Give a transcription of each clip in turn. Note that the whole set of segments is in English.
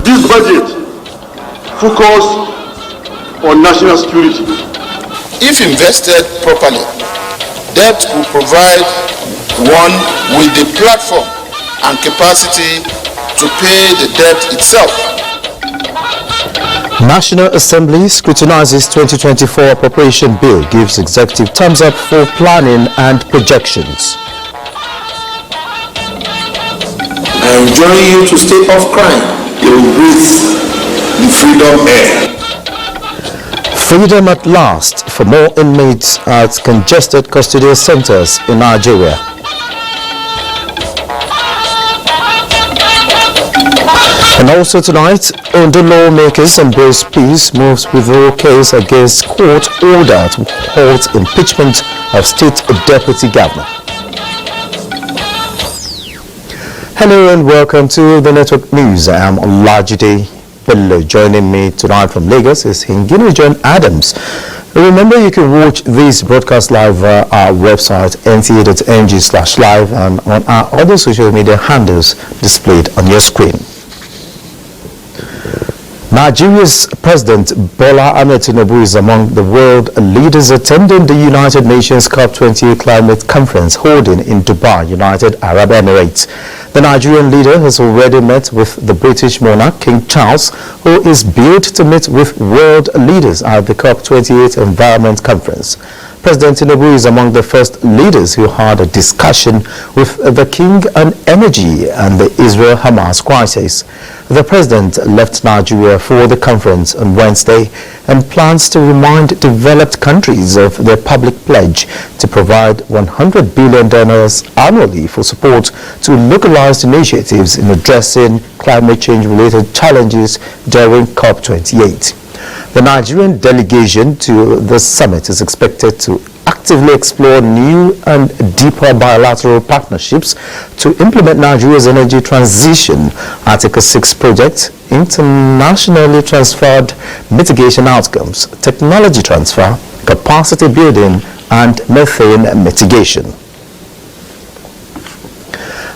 this budget focus on national security. If invested properly, debt will provide one with the platform and capacity to pay the debt itself. National Assembly scrutinizes 2024 appropriation bill, gives executive thumbs up for planning and projections. I enjoin you to stay off crime. You will breathe the freedom air. Freedom at last for more inmates at congested custodial centers in Nigeria. And also tonight, Ondo lawmakers embrace peace, moves withdrawal case against court order to halt impeachment of state deputy governor. Hello and welcome to the Network News. I am Olajide Bello. Joining me tonight from Lagos is Hingini John Adams. Remember, you can watch this broadcast live via our website nta.ng/live and on our other social media handles displayed on your screen. Nigeria's President Bola Ahmed Tinubu is among the world leaders attending the United Nations COP28 climate conference holding in Dubai, United Arab Emirates. The Nigerian leader has already met with the British monarch, King Charles, who is billed to meet with world leaders at the COP28 Environment Conference. President Tinubu is among the first leaders who had a discussion with the king on energy and the Israel-Hamas crisis. The president left Nigeria for the conference on Wednesday and plans to remind developed countries of their public pledge to provide $100 billion annually for support to localized initiatives in addressing climate change-related challenges during COP28. The Nigerian delegation to the summit is expected to actively explore new and deeper bilateral partnerships to implement Nigeria's energy transition, Article 6 project, internationally transferred mitigation outcomes, technology transfer, capacity building, and methane mitigation.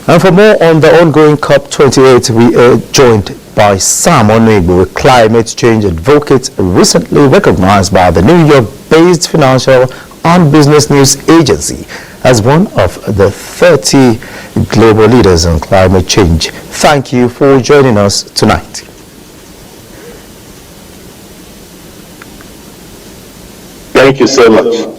And for more on the ongoing COP28, we are joined by Sam Onegbu, a climate change advocate recently recognized by the New York-based financial and business news agency as one of the 30 global leaders on climate change. Thank you for joining us tonight. Thank you so much.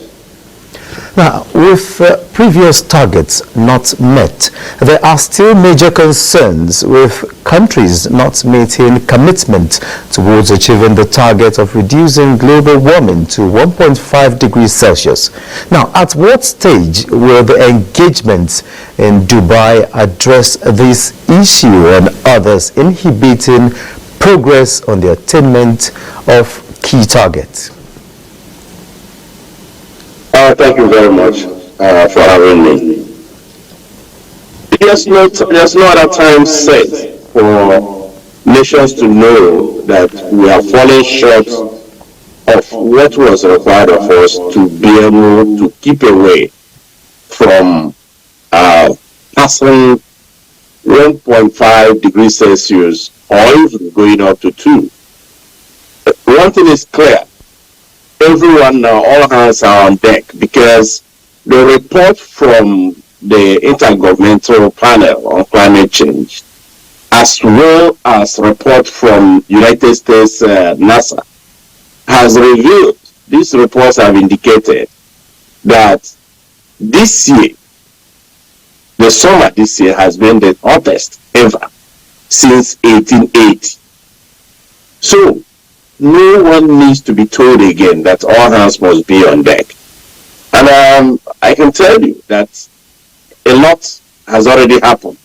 Now, with previous targets not met, there are still major concerns with countries not meeting commitment towards achieving the target of reducing global warming to 1.5 degrees Celsius. Now, at what stage will the engagement in Dubai address this issue and others inhibiting progress on the attainment of key targets? Thank you very much for having me. There's no other time set for nations to know that we are falling short of what was required of us to be able to keep away from passing 1.5 degrees Celsius or even going up to 2. One thing is clear. Everyone now, all hands are on deck, because the report from the Intergovernmental Panel on Climate Change, as well as report from United States NASA, has revealed, these reports have indicated that this year, the summer this year has been the hottest ever since 1880. So, no one needs to be told again that all hands must be on deck. And I can tell you that a lot has already happened,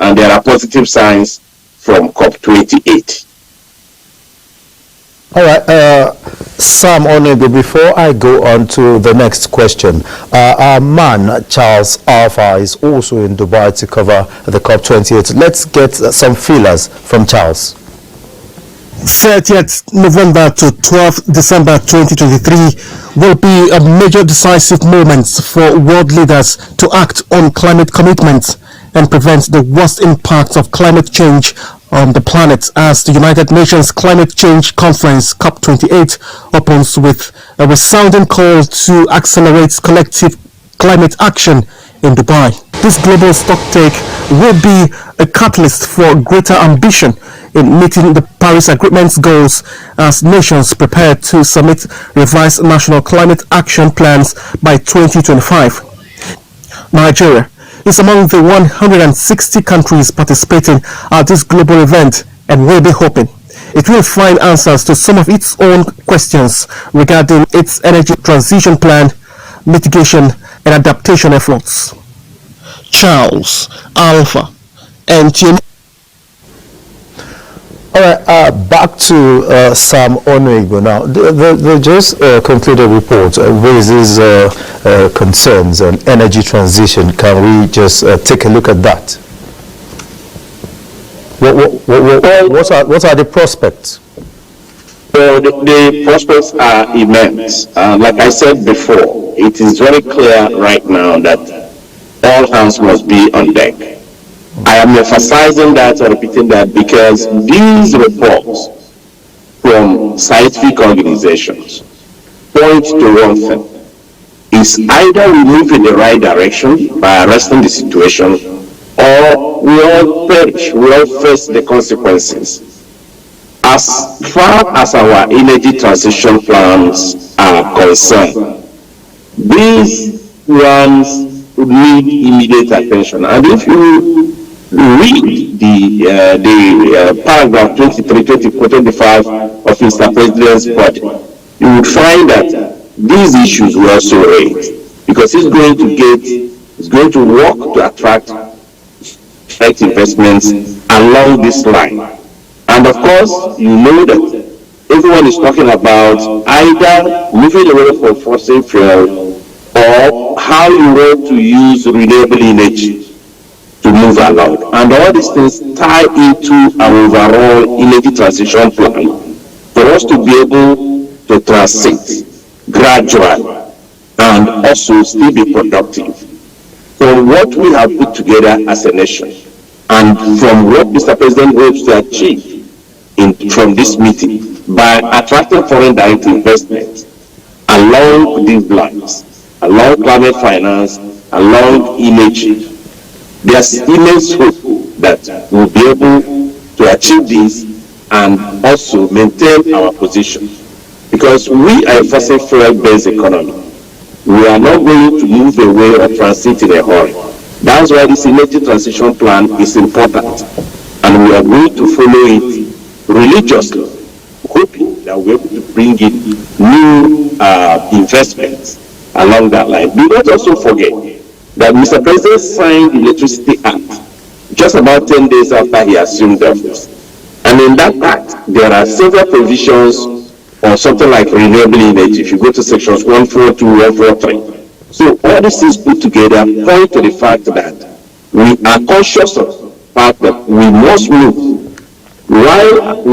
and there are positive signs from COP28. All right, Sam Onegbu, before I go on to the next question, our man Charles Alpha is also in Dubai to cover the COP28. Let's get some feelers from Charles. 30th November to 12th December 2023 will be a major decisive moment for world leaders to act on climate commitments and prevent the worst impacts of climate change on the planet as the United Nations Climate Change Conference COP28 opens with a resounding call to accelerate collective climate action in Dubai. This global stocktake will be a catalyst for greater ambition in meeting the Paris Agreement's goals as nations prepare to submit revised national climate action plans by 2025. Nigeria is among the 160 countries participating at this global event and will be hoping it will find answers to some of its own questions regarding its energy transition plan, mitigation and adaptation efforts. Charles Alpha, NTA. All right, back to Sam Onwego now. The just concluded report raises concerns on energy transition. Can we just take a look at that? What are the prospects? Well, the prospects are immense. Like I said before, it is very clear right now that all hands must be on deck. I am emphasizing that or repeating that because these reports from scientific organizations point to one thing. Is either we move in the right direction by arresting the situation, or we all perish, we all face the consequences. As far as our energy transition plans are concerned, these ones need immediate attention. And if you read the paragraph 23, 24, 25 of Mr. President's budget, you would find that these issues were also raised because it's going to work to attract direct investments along this line. And of course, you know that everyone is talking about either moving away from fossil fuel or how you want to use renewable energy to move along. And all these things tie into our overall energy transition plan for us to be able to transit gradually and also still be productive from what we have put together as a nation and from what Mr. President hopes to achieve from this meeting by attracting foreign direct investment along these lines, along climate finance, along energy. There's immense hope that we'll be able to achieve this and also maintain our position. Because we are a fossil fuel-based economy. We are not going to move away or transit in a hurry. That's why this energy transition plan is important. And we are going to follow it religiously, hoping that we're able to bring in new investments along that line. Do not also forget that Mr. President signed the Electricity Act just about 10 days after he assumed office. And in that act, there are several provisions on something like renewable energy. If you go to sections 142, 143. So all these things put together point to the fact that we are conscious of the fact that we must move. While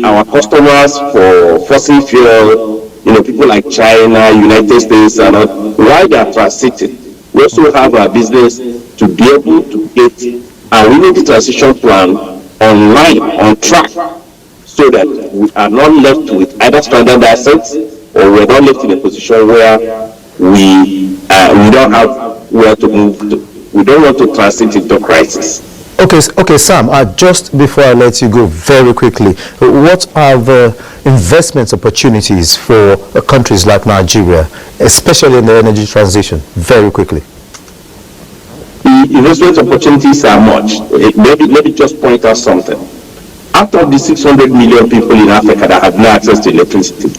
our customers for fossil fuel, people like China, United States, and all, while they are transiting, we also have our business to be able to get our energy transition plan online, on track, so that we are not left with either stranded assets or we're not left in a position where we don't have where to move to. We don't want to transit into crisis. Okay, Sam, just before I let you go very quickly, what are the investment opportunities for countries like Nigeria, especially in the energy transition? Very quickly. The investment opportunities are much. Let me just point out something. Out of the 600 million people in Africa that have no access to electricity,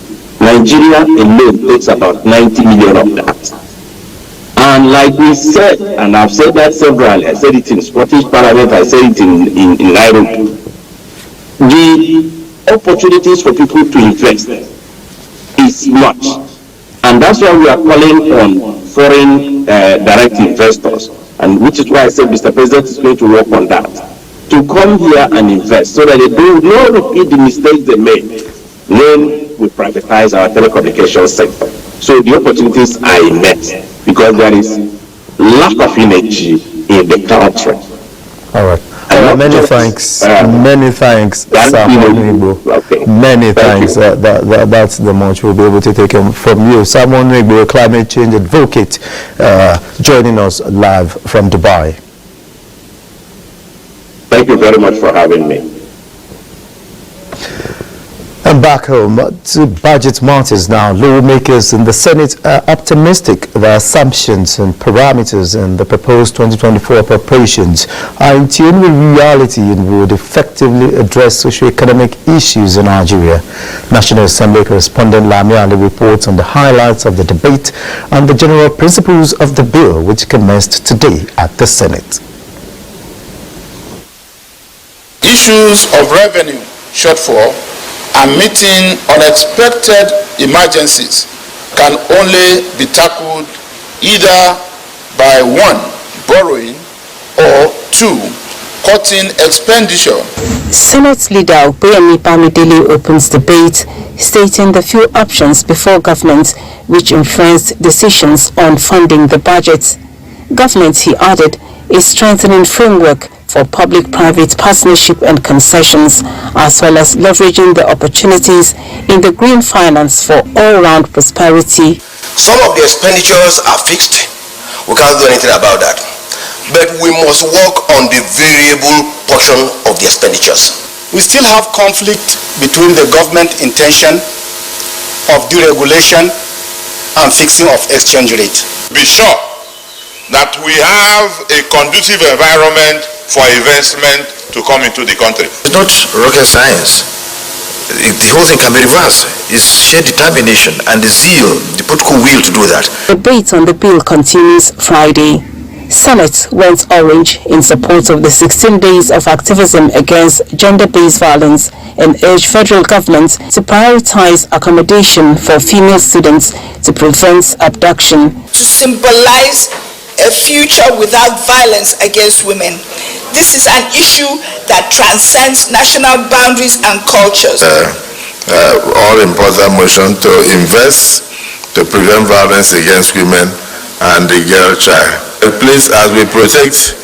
Nigeria alone takes about 90 million of that. And like we said, and I've said that several, I said it in Scottish Parliament, I said it in Nairobi, the opportunities for people to invest is much. And that's why we are calling on foreign direct investors, and which is why I said Mr. President is going to work on that, to come here and invest so that they do not repeat the mistakes they made when we privatize our telecommunications sector. So the opportunities are immense because there is lack of energy in the country. All right. Many thanks, Samuel Nwigbo. Okay. Many thanks. That's the much we'll be able to take from you. Samuel Nwigbo, a climate change advocate, joining us live from Dubai. Thank you very much for having me. And back home to budget matters now. Lawmakers in the Senate are optimistic the assumptions and parameters in the proposed 2024 appropriations are in tune with reality and would effectively address socio-economic issues in Nigeria. National Assembly correspondent Lami Ali reports on the highlights of the debate and the general principles of the bill, which commenced today at the Senate. Issues of revenue shortfall and meeting unexpected emergencies can only be tackled either by 1, borrowing, or 2, cutting expenditure. Senate Leader Obeyemi Bamidele opens debate, stating the few options before government which influence decisions on funding the budget. Government, he added, is strengthening framework for public-private partnership and concessions, as well as leveraging the opportunities in the green finance for all-round prosperity. Some of the expenditures are fixed. We can't do anything about that. But we must work on the variable portion of the expenditures. We still have conflict between the government intention of deregulation and fixing of exchange rate. Be sure that we have a conducive environment for investment to come into the country. It's not rocket science. The whole thing can be reversed. It's sheer determination and the zeal, the political will to do that. Debate on the bill continues Friday. Senate went orange in support of the 16 days of activism against gender-based violence and urged federal government to prioritize accommodation for female students to prevent abduction. To symbolize a future without violence against women. This is an issue that transcends national boundaries and cultures. All important motion to invest to prevent violence against women and the girl child. Please, as we protect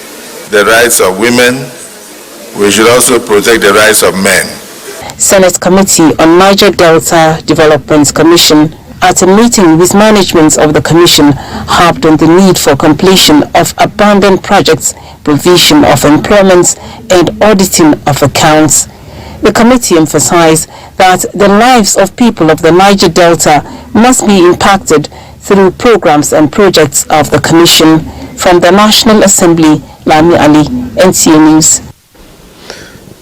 the rights of women, we should also protect the rights of men. Senate Committee on Niger Delta Development Commission, at a meeting with management of the commission, harped on the need for completion of abandoned projects, provision of employment, and auditing of accounts. The committee emphasized that the lives of people of the Niger Delta must be impacted through programs and projects of the commission. From the National Assembly, Lami Ali, NTA News.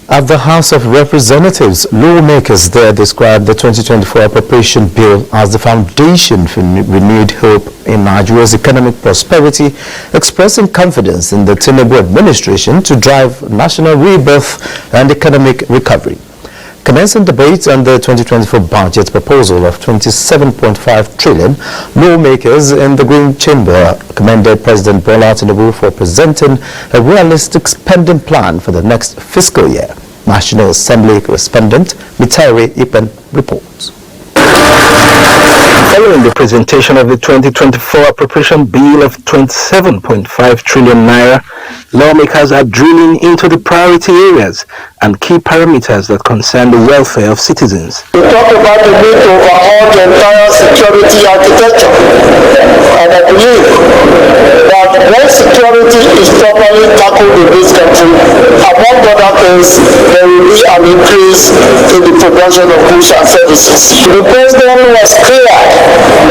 At the House of Representatives, lawmakers there described the 2024 appropriation bill as the foundation for renewed hope in Nigeria's economic prosperity, expressing confidence in the Tinubu administration to drive national rebirth and economic recovery. Commencing debate on the 2024 budget proposal of 27.5 trillion, lawmakers in the Green Chamber commended President Bola Tinubu for presenting a realistic spending plan for the next fiscal year. National Assembly correspondent Mitari Ipen reports. Following the presentation of the 2024 appropriation bill of 27.5 trillion naira, lawmakers are drilling into the priority areas and key parameters that concern the welfare of citizens. We talk about the need to overhaul the entire security architecture, and I believe that when security is properly tackled in this country, among other things, there will be an increase in the production of goods and services. The president was clear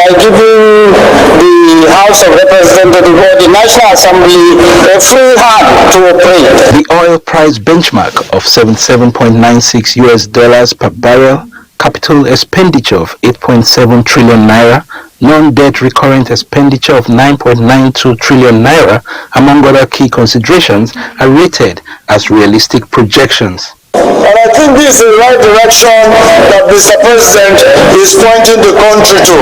by giving the House of Representatives or the National Assembly a free hand to operate. The oil price benchmark of $77.96 US per barrel, capital expenditure of 8.7 trillion naira, non-debt recurrent expenditure of 9.92 trillion naira, among other key considerations, are rated as realistic projections. And I think this is the right direction that Mr. President is pointing the country to.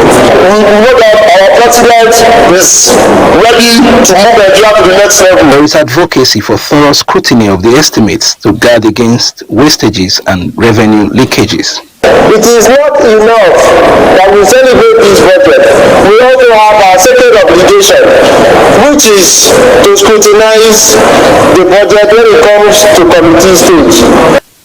We know that our president is ready to move Nigeria to the next level. There is advocacy for thorough scrutiny of the estimates to guard against wastages and revenue leakages. It is not enough that we celebrate this budget. We also have our second obligation, which is to scrutinize the budget when it comes to committee stage.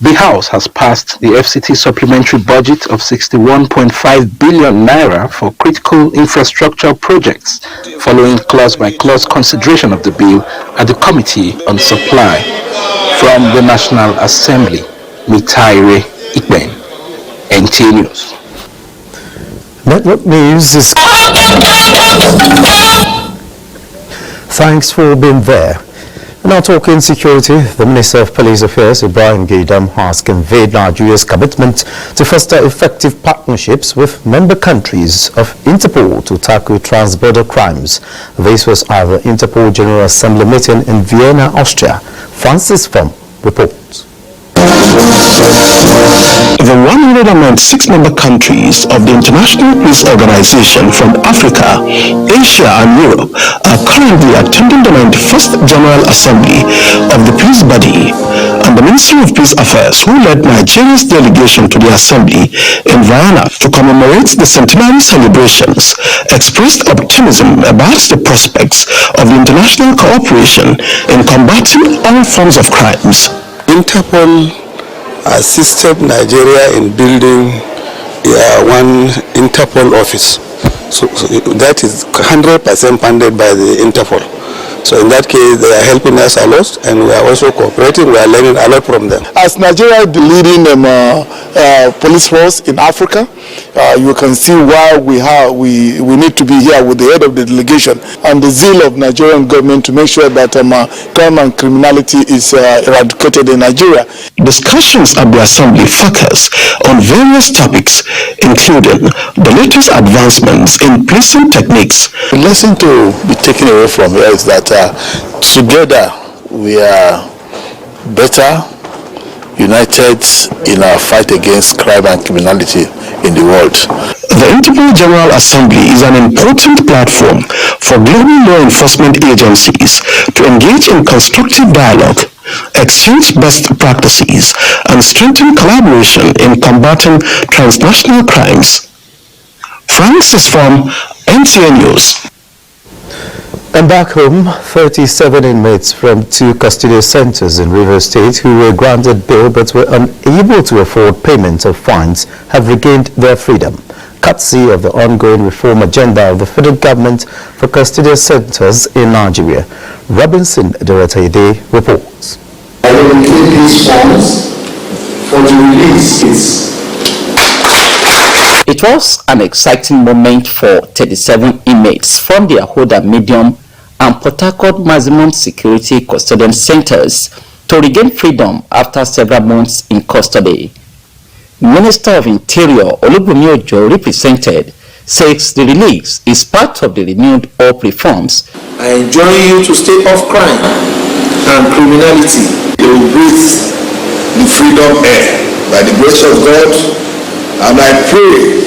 The House has passed the FCT supplementary budget of 61.5 billion naira for critical infrastructure projects, following clause-by-clause consideration of the bill at the Committee on Supply. From the National Assembly, Mitaire Ikben, NTA News. Network News is... Thanks for being there. Now talking security, the Minister of Police Affairs, Ibrahim Gaidam, has conveyed Nigeria's commitment to foster effective partnerships with member countries of Interpol to tackle transborder crimes. This was at the Interpol General Assembly meeting in Vienna, Austria. Francis Fom reports. The 196 member countries of the International Peace Organization from Africa, Asia and Europe are currently attending the 91st General Assembly of the peace body, and the Ministry of Peace Affairs, who led Nigeria's delegation to the assembly in Vienna to commemorate the centenary celebrations, expressed optimism about the prospects of the international cooperation in combating all forms of crimes. Interpol assisted Nigeria in building one Interpol office. So that is 100% funded by the Interpol. So in that case, they are helping us a lot, and we are also cooperating. We are learning a lot from them. As Nigeria the leading police force in Africa, you can see why we need to be here with the head of the delegation and the zeal of Nigerian government to make sure that crime and criminality is eradicated in Nigeria. Discussions at the assembly focus on various topics, including the latest advancements in policing techniques. The lesson to be taken away from here is that together we are better united in our fight against crime and criminality in the world. The Interpol General Assembly is an important platform for global law enforcement agencies to engage in constructive dialogue, exchange best practices, and strengthen collaboration in combating transnational crimes. Francis from NTA News. And back home, 37 inmates from 2 custodial centers in Rivers State who were granted bail but were unable to afford payment of fines have regained their freedom, courtesy of the ongoing reform agenda of the federal government for custodial centers in Nigeria. Robinson Dorotayde reports. I will include these forms for the release. It was an exciting moment for 37 inmates from the Ahoda Medium and Port Harcourt Maximum Security Custodian Centers to regain freedom after several months in custody. Minister of Interior Olubunmi Ojo represented says the release is part of the renewed hope reforms. I enjoin you to stay off crime and criminality. They will breathe the freedom air by the grace of God, and I pray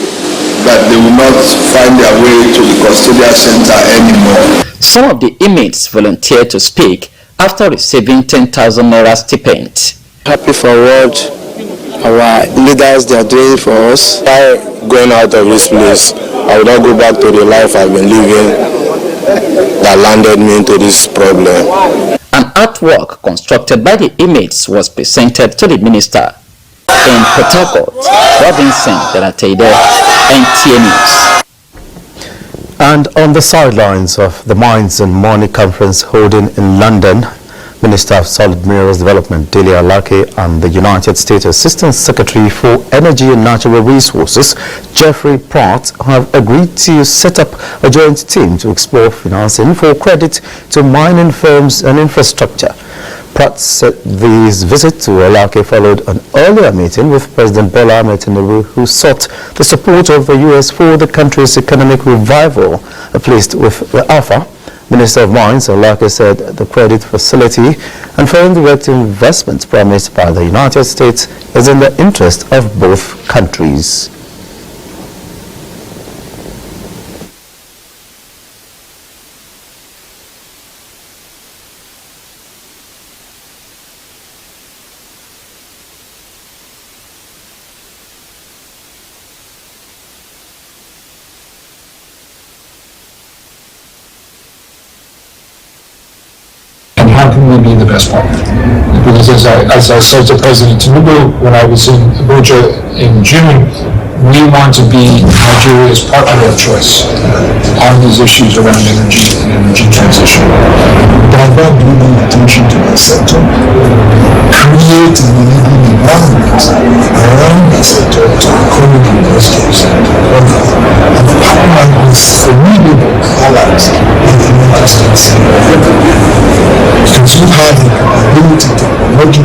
that they will not find their way to the custodial center anymore. Some of the inmates volunteered to speak after receiving 10,000 naira stipend. Happy for what our leaders they are doing for us. By going out of this place, I will not go back to the life I've been living that landed me into this problem. An artwork constructed by the inmates was presented to the minister. In Port Harcourt, Robinson Dorotayde, NTA News. And on the sidelines of the Mines and Money Conference holding in London, Minister of Solid Minerals Development Dele Alake and the United States Assistant Secretary for Energy and Natural Resources, Jeffrey Pratt, have agreed to set up a joint team to explore financing for credit to mining firms and infrastructure. Pratt said this visit to Alake followed an earlier meeting with President Bola Ahmed Tinubu, who sought the support of the U.S. for the country's economic revival. Pleased with the offer, Minister of Mines Alake said the credit facility and foreign direct investment promised by the United States is in the interest of both countries. how can we be the best partner? Because as I said to President Tinubu when I was in Abuja in June, we want to be Nigeria's partner of choice on these issues around energy and energy transition. Divert global attention to the sector, create an enabling environment around the sector to encourage investors and partner with formidable allies in the United States. Because we have the ability technology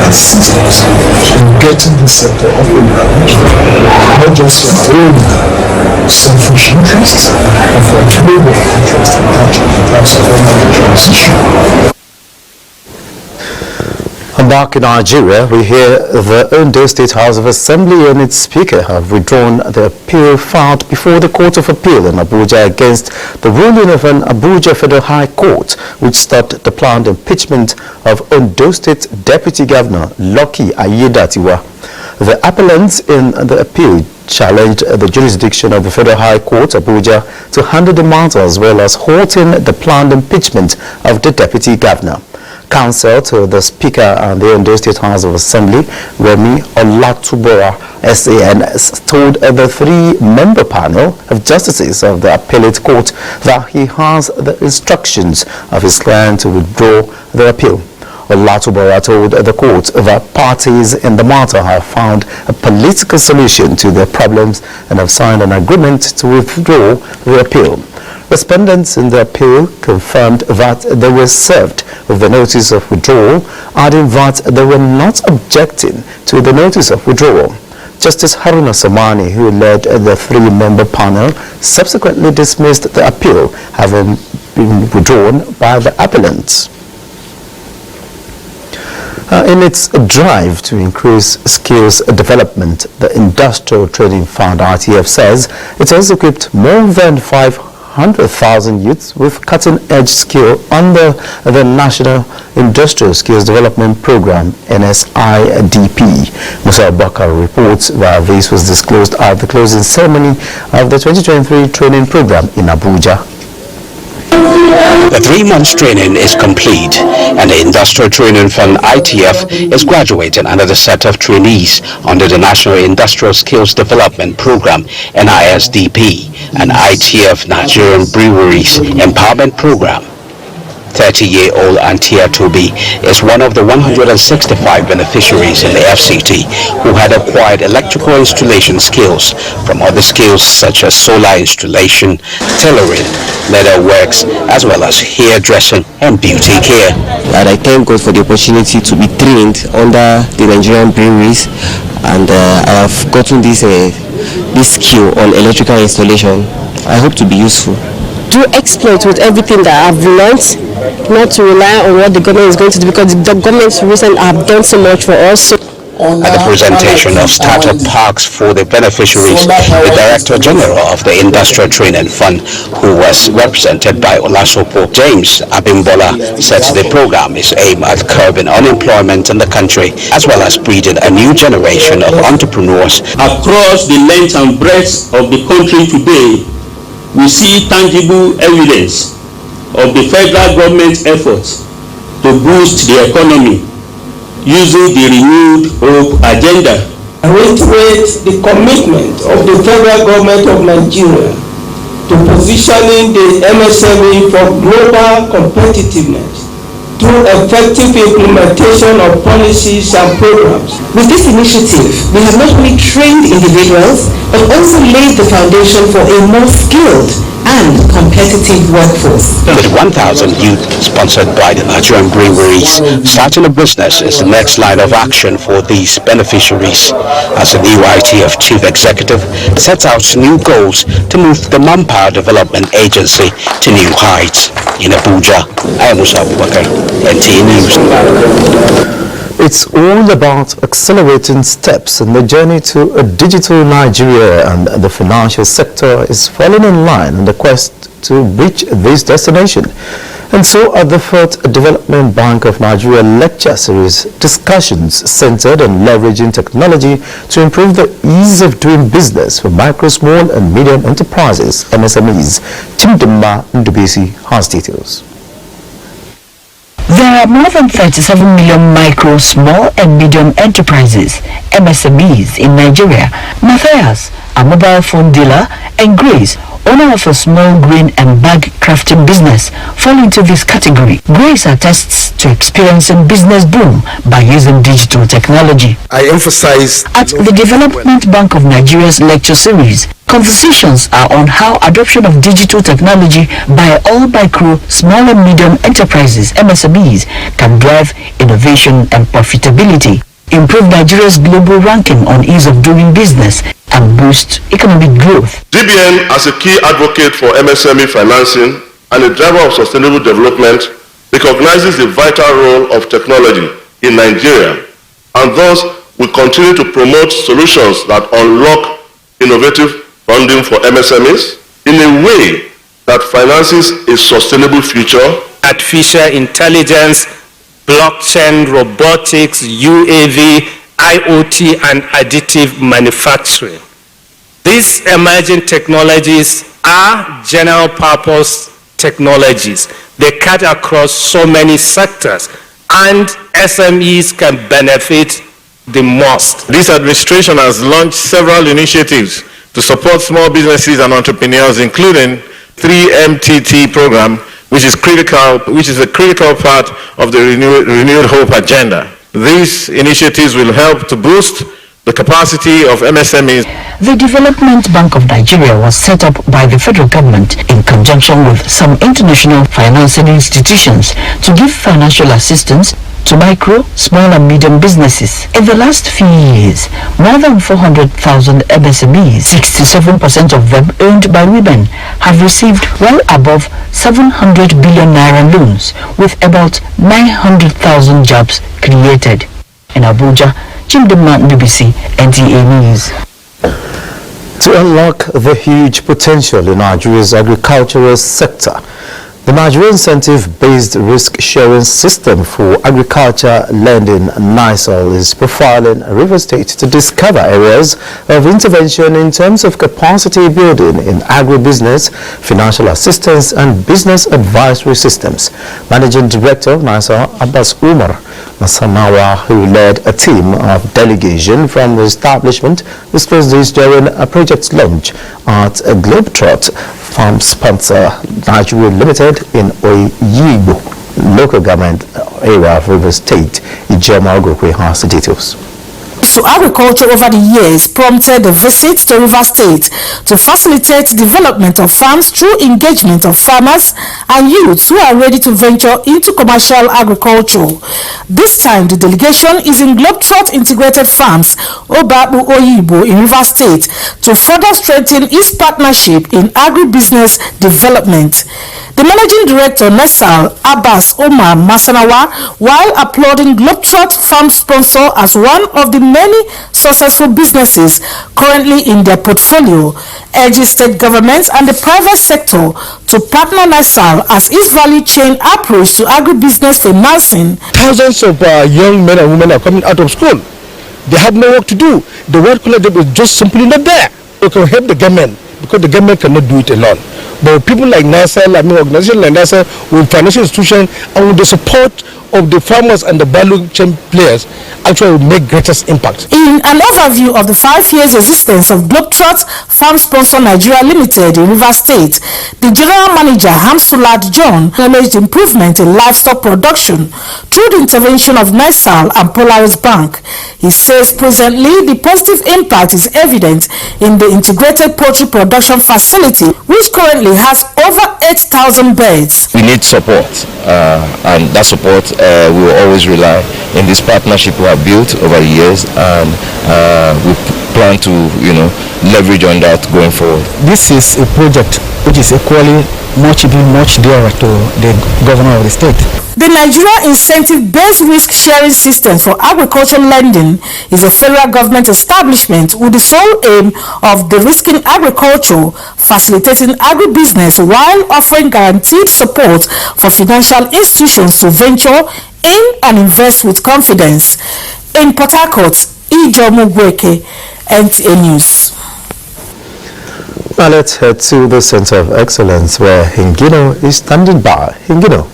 assistance in getting the sector up and running, not just for our own selfish interests, but for global interests in terms of energy transition. Back in Nigeria, we hear the Ondo State House of Assembly and its Speaker have withdrawn the appeal filed before the Court of Appeal in Abuja against the ruling of an Abuja Federal High Court, which stopped the planned impeachment of Ondo State Deputy Governor Lucky Ayedatiwa. The appellants in the appeal challenged the jurisdiction of the Federal High Court, Abuja, to handle the matter as well as halting the planned impeachment of the Deputy Governor. Counsel to the Speaker and the Ondo State House of Assembly, Remi Olatubora SANS, told the three-member panel of justices of the appellate court that he has the instructions of his client to withdraw the appeal. Olatubora told the court that parties in the matter have found a political solution to their problems and have signed an agreement to withdraw the appeal. Respondents in the appeal confirmed that they were served with the notice of withdrawal, adding that they were not objecting to the notice of withdrawal. Justice Haruna Samani, who led the three-member panel, subsequently dismissed the appeal, having been withdrawn by the appellants. In its drive to increase skills development, the Industrial Training Fund (ITF) says it has equipped more than 500,000 youths with cutting-edge skill under the National Industrial Skills Development Program (NSIDP). Musa Bakar reports that this was disclosed at the closing ceremony of the 2023 training program in Abuja. The 3 months training is complete, and the Industrial Training Fund (ITF) is graduating another set of trainees under the National Industrial Skills Development Program (NISDP) and ITF Nigerian Breweries Empowerment Program. 30-year-old Antia Tobi is one of the 165 beneficiaries in the FCT who had acquired electrical installation skills from other skills such as solar installation, tailoring, leather works, as well as hairdressing and beauty care. And I thank God for the opportunity to be trained under the Nigerian Breweries, and I have gotten this skill on electrical installation. I hope to be useful. Do exploit with everything that I've learned, not to rely on what the government is going to do, because the government's recently have done so much for us. At the presentation of startup parks for the beneficiaries, the Director General of the Industrial Training Fund, who was represented by Olasopo James Abimbola, said the program is aimed at curbing unemployment in the country as well as breeding a new generation of entrepreneurs. Across the length and breadth of the country today, we see tangible evidence of the federal government's efforts to boost the economy using the renewed hope agenda. I reiterate the commitment of the federal government of Nigeria to positioning the MSME for global competitiveness through effective implementation of policies and programs. With this initiative, we have not only trained individuals, but also laid the foundation for a more skilled and competitive workforce. With 1,000 youth sponsored by the Nigerian Breweries, starting a business is the next line of action for these beneficiaries. As the new ITF Chief Executive sets out new goals to move the Manpower Development Agency to new heights. In Abuja, I am Musa Abubakar, NTA News. It's all about accelerating steps in the journey to a digital Nigeria, and the financial sector is falling in line in the quest to reach this destination. And so at the 4th Development Bank of Nigeria lecture series, discussions centered on leveraging technology to improve the ease of doing business for micro, small and medium enterprises, MSMEs. Tim Dimba Ndubisi has details. There are more than 37 million micro, small and medium enterprises, MSMEs, in Nigeria. Matthias, a mobile phone dealer, and Grace, owner of a small grain and bag crafting business, fall into this category. Grace attests to experiencing business boom by using digital technology. I emphasize at the Development Bank of Nigeria's lecture series. Conversations are on how adoption of digital technology by all micro, small and medium enterprises, MSMEs, can drive innovation and profitability, improve Nigeria's global ranking on ease of doing business, and boost economic growth. DBN, as a key advocate for MSME financing and a driver of sustainable development, recognizes the vital role of technology in Nigeria, and thus will continue to promote solutions that unlock innovative funding for MSMEs in a way that finances a sustainable future. Artificial intelligence, blockchain, robotics, UAV, IoT, and additive manufacturing. These emerging technologies are general purpose technologies. They cut across so many sectors, and SMEs can benefit the most. This administration has launched several initiatives to support small businesses and entrepreneurs, including 3MTT program, which is a critical part of the Renewed Hope agenda. These initiatives will help to boost the capacity of MSMEs. The Development Bank of Nigeria was set up by the federal government in conjunction with some international financing institutions to give financial assistance to micro, small and medium businesses. In the last few years, more than 400,000 MSMEs, 67% of them owned by women, have received well above 700 billion naira loans, with about 900,000 jobs created. In Abuja, Chimdema, BBC, NTA News. To unlock the huge potential in Nigeria's agricultural sector, the Nigerian Incentive-Based Risk-Sharing System for Agriculture Lending, NISAL, is profiling Rivers State to discover areas of intervention in terms of capacity building in agribusiness, financial assistance and business advisory systems. Managing Director of NISAL, Abbas Umar Masanawa, who led a team of delegation from the establishment, disclosed this during a project launch at a Globetrot farm sponsor Nigeria Limited in Oyibo, local government area of Rivers State. Ijoma Ogokwe has the details. To agriculture over the years prompted a visit to Rivers State to facilitate development of farms through engagement of farmers and youths who are ready to venture into commercial agriculture. This time the delegation is in Globetrot Integrated Farms, Obabu Oyibo in Rivers State, to further strengthen its partnership in agribusiness development. The Managing Director, NISAL, Abbas Omar Masanawa, while applauding Globetrot Farm Sponsor as one of the many successful businesses currently in their portfolio, urges state governments and the private sector to partner NISAL as its value chain approach to agribusiness financing. Thousands of young men and women are coming out of school. They have no work to do. The word collective is just simply not there. We can help the government because the government cannot do it alone. But people like NISAL, organizations like NISAL, with financial institutions and with the support of the farmers and the value chain players, actually will make greatest impact. In an overview of the 5 years existence of Globetrot Farm Sponsor Nigeria Limited in Rivers State, the General Manager Hamsulad John acknowledged improvement in livestock production through the intervention of NISAL and Polaris Bank. He says presently the positive impact is evident in the integrated poultry production facility, which currently has over 8,000 beds. We need support, and that support we will always rely in this partnership we have built over the years, and we plan to leverage on that going forward. This is a project which is equally much dearer to the governor of the state. The Nigeria Incentive-Based Risk-Sharing System for Agricultural Lending is a federal government establishment with the sole aim of de-risking agriculture, facilitating agribusiness while offering guaranteed support for financial institutions to venture in and invest with confidence. In Port Harcourt, Ijomo Gweke, NTA News. Now let's head to the Center of Excellence where Hingino is standing by. Hingino.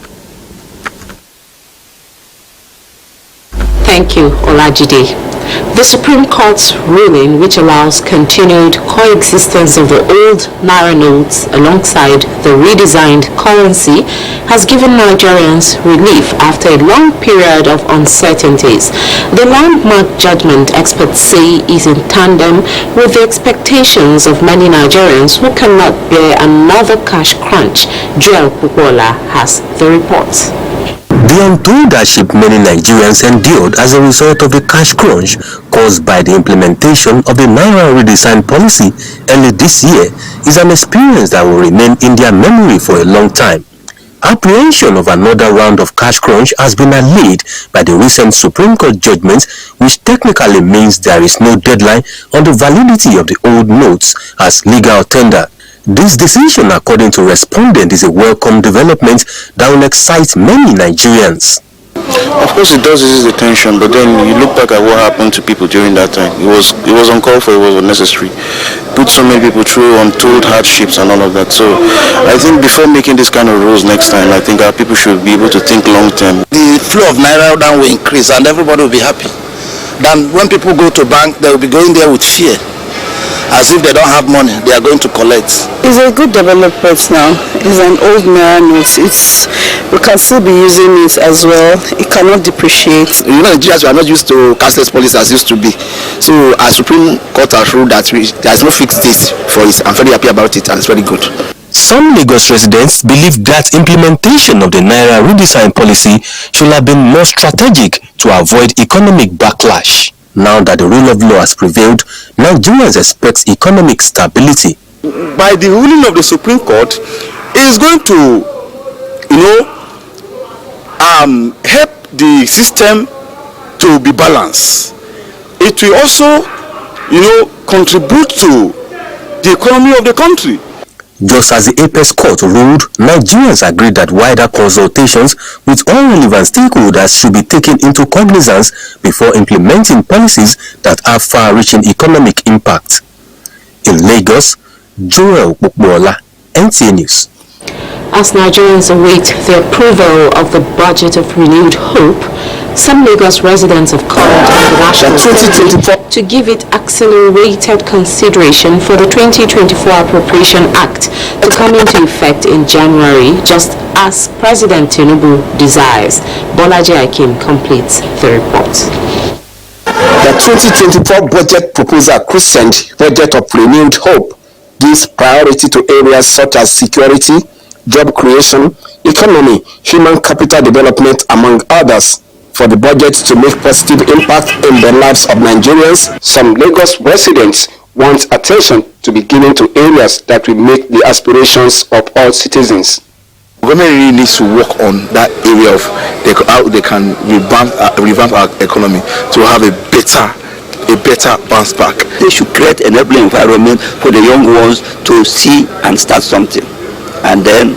Thank you, Olajide. The Supreme Court's ruling, which allows continued coexistence of the old Naira notes alongside the redesigned currency, has given Nigerians relief after a long period of uncertainties. The landmark judgment, experts say, is in tandem with the expectations of many Nigerians who cannot bear another cash crunch. Joel Kukola has the report. The untold hardship many Nigerians endured as a result of the cash crunch caused by the implementation of the Naira redesign policy early this year is an experience that will remain in their memory for a long time. Apprehension of another round of cash crunch has been allayed by the recent Supreme Court judgment, which technically means there is no deadline on the validity of the old notes as legal tender. This decision, according to respondent, is a welcome development that will excite many Nigerians. Of course it does ease the tension, but then you look back at what happened to people during that time. It was uncalled for, it was unnecessary. Put so many people through untold hardships and all of that. So I think before making this kind of rules next time, I think our people should be able to think long term. The flow of Naira will increase and everybody will be happy. Then when people go to bank, they will be going there with fear. As if they don't have money, they are going to collect. It's a good development now. It's an old Naira note. We can still be using it as well. It cannot depreciate. You know, Nigerians are not used to cashless policy as used to be. So our Supreme Court has ruled that there is no fixed date for it. I'm very happy about it and it's very good. Some Lagos residents believe that implementation of the Naira redesign policy should have been more strategic to avoid economic backlash. Now that the rule of law has prevailed, Nigerians expect economic stability. By the ruling of the Supreme Court, it is going to, help the system to be balanced. It will also, contribute to the economy of the country. Just as the Apex Court ruled, Nigerians agreed that wider consultations with all relevant stakeholders should be taken into cognizance before implementing policies that have far-reaching economic impact. In Lagos, Joel Kukola, NTA News. As Nigerians await the approval of the budget of renewed hope, some Lagos residents have called on the National Assembly to give it accelerated consideration for the 2024 Appropriation Act to come into effect in January, just as President Tinubu desires. Bolaji Akim completes the report. The 2024 budget proposal, christened Budget of Renewed Hope, gives priority to areas such as security, job creation, economy, human capital development, among others. For the budget to make positive impact in the lives of Nigerians, some Lagos residents want attention to be given to areas that will meet the aspirations of all citizens. Government really needs to work on that area of how they can revamp our economy to have a better bounce back. They should create an enabling environment for the young ones to see and start something. And then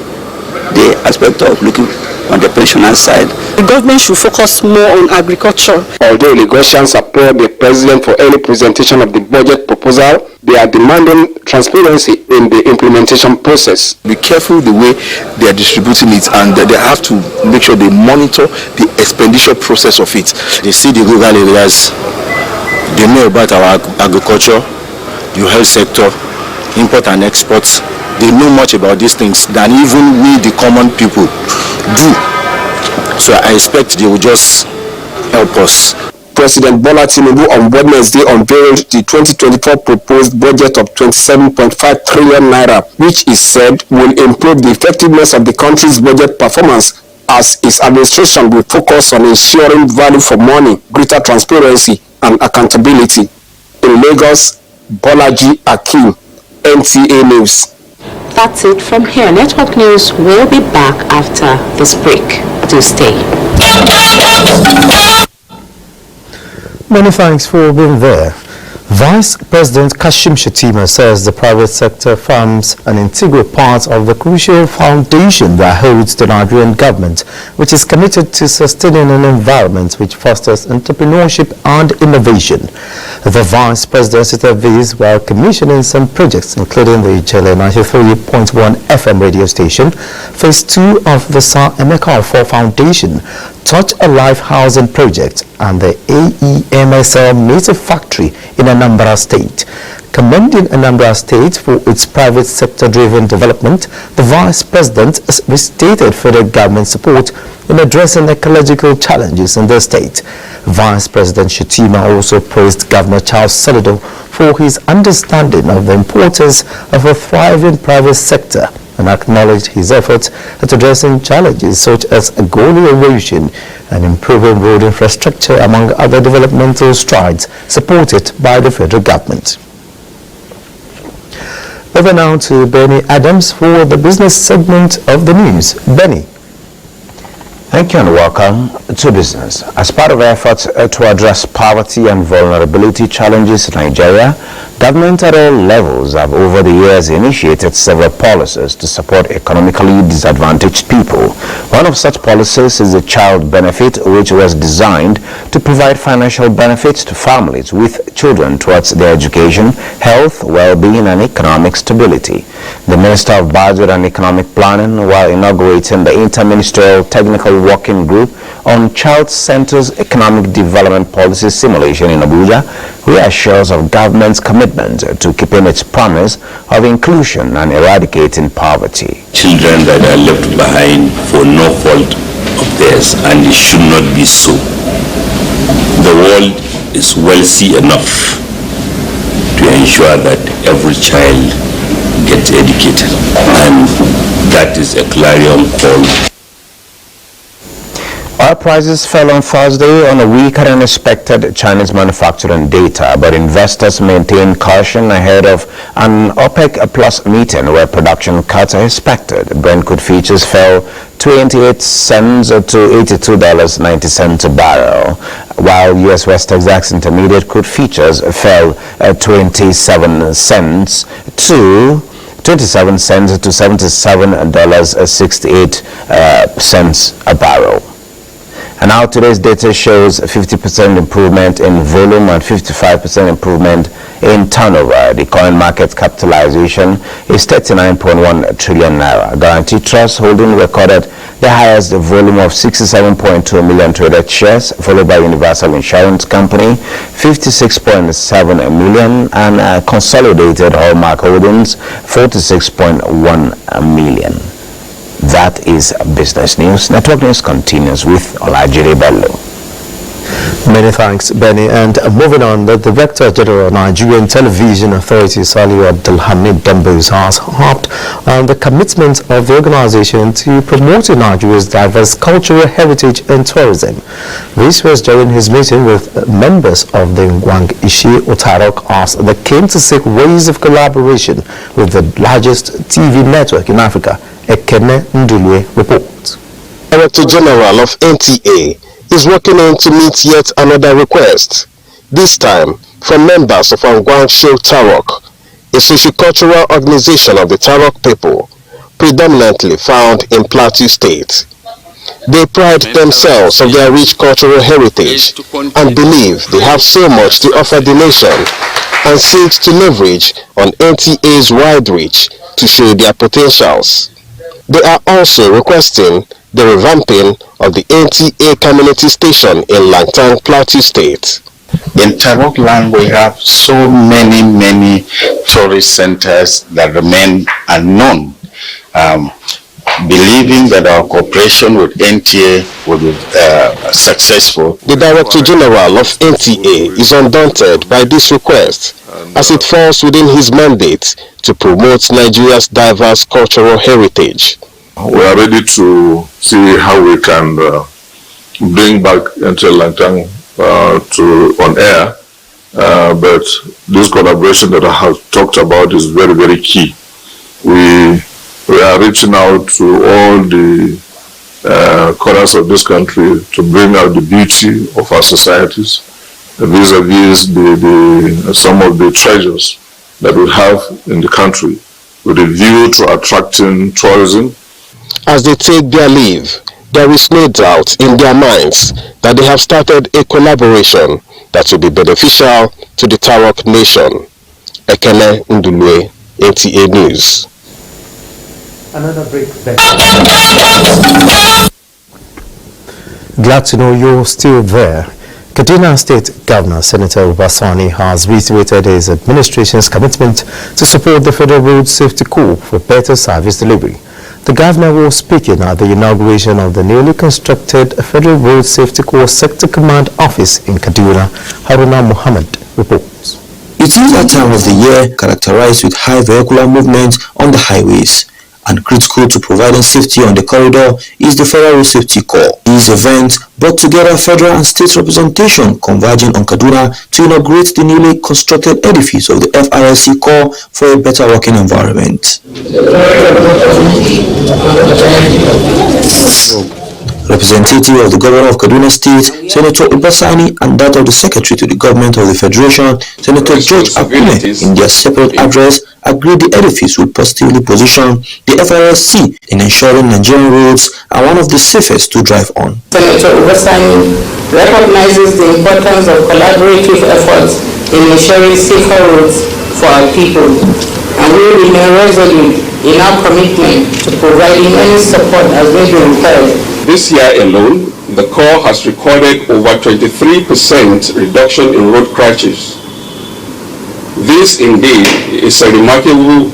the aspect of looking on the pensioner side. The government should focus more on agriculture. Although Lagosians applaud the president for early presentation of the budget proposal, they are demanding transparency in the implementation process. Be careful the way they are distributing it, and they have to make sure they monitor the expenditure process of it. They see the rural areas, they know about our agriculture, the health sector, import and exports. They know much about these things than even we, the common people, do. So I expect they will just help us. President Bola Tinubu on Wednesday unveiled the 2024 proposed budget of 27.5 trillion naira, which is said will improve the effectiveness of the country's budget performance, as his administration will focus on ensuring value for money, greater transparency, and accountability. In Lagos, Bolaji Akim, NTA News. That's it from here. Network News will be back after this break. Do stay. Many thanks for being there. Vice President Kashim Shettima says the private sector forms an integral part of the crucial foundation that holds the Nigerian government, which is committed to sustaining an environment which fosters entrepreneurship and innovation. The Vice President stated this while commissioning some projects, including the Jele 93.1 FM radio station, Phase 2 of the Sir Emeka Ofor Foundation, Touch a Life housing project, and the AEMSL meter factory in Anambra State. Commending Anambra State for its private sector-driven development, the Vice President restated federal government support in addressing ecological challenges in the state. Vice President Shettima also praised Governor Charles Soludo for his understanding of the importance of a thriving private sector and acknowledged his efforts at addressing challenges such as gully erosion and improving road infrastructure, among other developmental strides supported by the federal government. Over now to Benny Adams for the business segment of the news. Benny. Thank you and welcome to Business. As part of efforts to address poverty and vulnerability challenges in Nigeria, government at all levels have over the years initiated several policies to support economically disadvantaged people. One of such policies is the Child Benefit, which was designed to provide financial benefits to families with children towards their education, health, well-being, and economic stability. The Minister of Budget and Economic Planning, while inaugurating the Interministerial Technical Working Group on Child Centers Economic Development Policy Simulation in Abuja, reassures of government's commitment to keeping its promise of inclusion and eradicating poverty. Children that are left behind for no fault of theirs, and it should not be so. The world is wealthy enough to ensure that every child gets educated, and that is a clarion call. Oil prices fell on Thursday on a weaker than expected Chinese manufacturing data, but investors maintain caution ahead of an OPEC Plus meeting where production cuts are expected. Brent crude futures fell 28 cents to $82.90 a barrel, while U.S. West Texas Intermediate crude futures fell 27 cents to $77.68 a barrel. And now today's data shows 50% improvement in volume and 55% improvement in turnover. The current market capitalization is 39.1 trillion naira. Guarantee Trust Holding recorded the highest volume of 67.2 million traded shares, followed by Universal Insurance Company 56.7 million, and Consolidated Hallmark Holdings 46.1 million. That is Business News. Network News continues with Olajide Bello. Many thanks, Benny. And moving on, the Director General of Nigerian Television Authority, Saliu Abdulhamid Dambos, has harped on the commitment of the organization to promoting Nigeria's diverse cultural heritage and tourism. This was during his meeting with members of the Ngwang Ishi Otarok as they came to seek ways of collaboration with the largest TV network in Africa. Ekene Ndulue reports. Director General of NTA is working on to meet yet another request, this time from members of Ngwang Ishi Otarok, a sociocultural organization of the Tarok people, predominantly found in Plateau State. They pride themselves on their rich cultural heritage and believe they have so much to offer the nation, and seeks to leverage on NTA's wide reach to show their potentials. They are also requesting the revamping of the NTA community station in Langtang, Plateau State. In Tarok land, we have so many tourist centers that remain unknown. Believing that our cooperation with NTA will be successful. The Director General of NTA is undaunted by this request, as it falls within his mandate to promote Nigeria's diverse cultural heritage. We are ready to see how we can bring back NTA Langtang on air, but this collaboration that I have talked about is very key. We are reaching out to all the corners of this country to bring out the beauty of our societies, vis-a-vis some of the treasures that we have in the country, with a view to attracting tourism. As they take their leave, there is no doubt in their minds that they have started a collaboration that will be beneficial to the Tarok nation. Ekele Ndulwe, NTA News. Another break there. Glad to know you're still there. Kaduna State Governor Senator Obasani has reiterated his administration's commitment to support the Federal Road Safety Corps for better service delivery. The governor was speaking at the inauguration of the newly constructed Federal Road Safety Corps Sector Command Office in Kaduna. Haruna Muhammad reports. It is a time of the year characterized with high vehicular movement on the highways, and critical to providing safety on the corridor is the Federal Road Safety Corps. This event brought together federal and state representation converging on Kaduna to inaugurate the newly constructed edifice of the FRSC Corps for a better working environment. Representative of the Governor of Kaduna State, Senator Obasani, and that of the Secretary to the Government of the Federation, Senator George Akume, in their separate address, agreed the edifice would positively position the FRSC in ensuring Nigerian roads are one of the safest to drive on. Senator Obasani recognizes the importance of collaborative efforts in ensuring safer roads for our people, and we will remain resolute in our commitment to providing any support as may be required. This year alone, the Corps has recorded over 23% reduction in road crashes. This indeed is a remarkable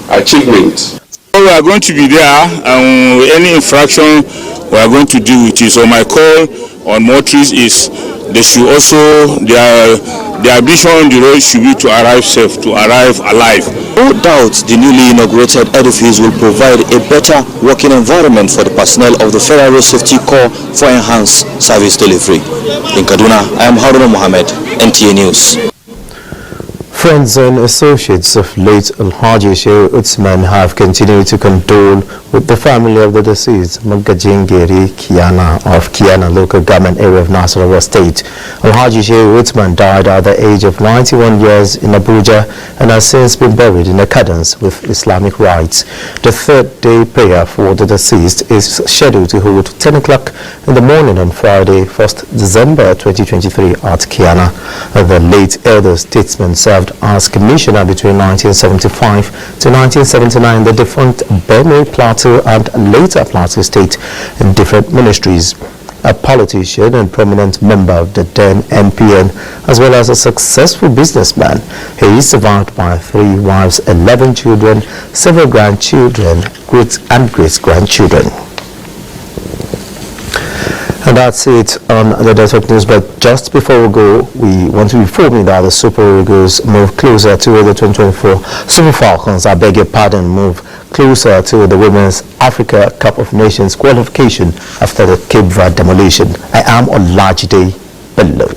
achievement. We are going to be there, and any infraction we are going to deal with it. So my call on motorists is they should also, their ambition on the road should be to arrive safe, to arrive alive. No doubt the newly inaugurated edifice will provide a better working environment for the personnel of the Federal Road Safety Corps for enhanced service delivery. In Kaduna, I am Haruna Mohammed, NTA News. Friends and associates of late Alhaji Shehu Utsman have continued to condole with the family of the deceased Magajingeri Kiana of Kiana local government area of Nasarawa State. Alhaji Shehu Utsman died at the age of 91 years in Abuja and has since been buried in accordance with Islamic rites. The third day prayer for the deceased is scheduled to hold 10 o'clock in the morning on Friday, 1st December 2023 at Kiana. The late elder statesman served as commissioner between 1975 to 1979 in the defunct Benue Plateau and later Plateau State in different ministries. A politician and prominent member of the then MPN, as well as a successful businessman. He is survived by 3 wives, 11 children, several grandchildren, and great-grandchildren. And that's it on the Network News. But just before we go, we want to inform you that the Super Eagles move closer to the 2024 Super Falcons, I beg your pardon, move closer to the Women's Africa Cup of Nations qualification after the Cape Verde demolition. I am Olajide Bello.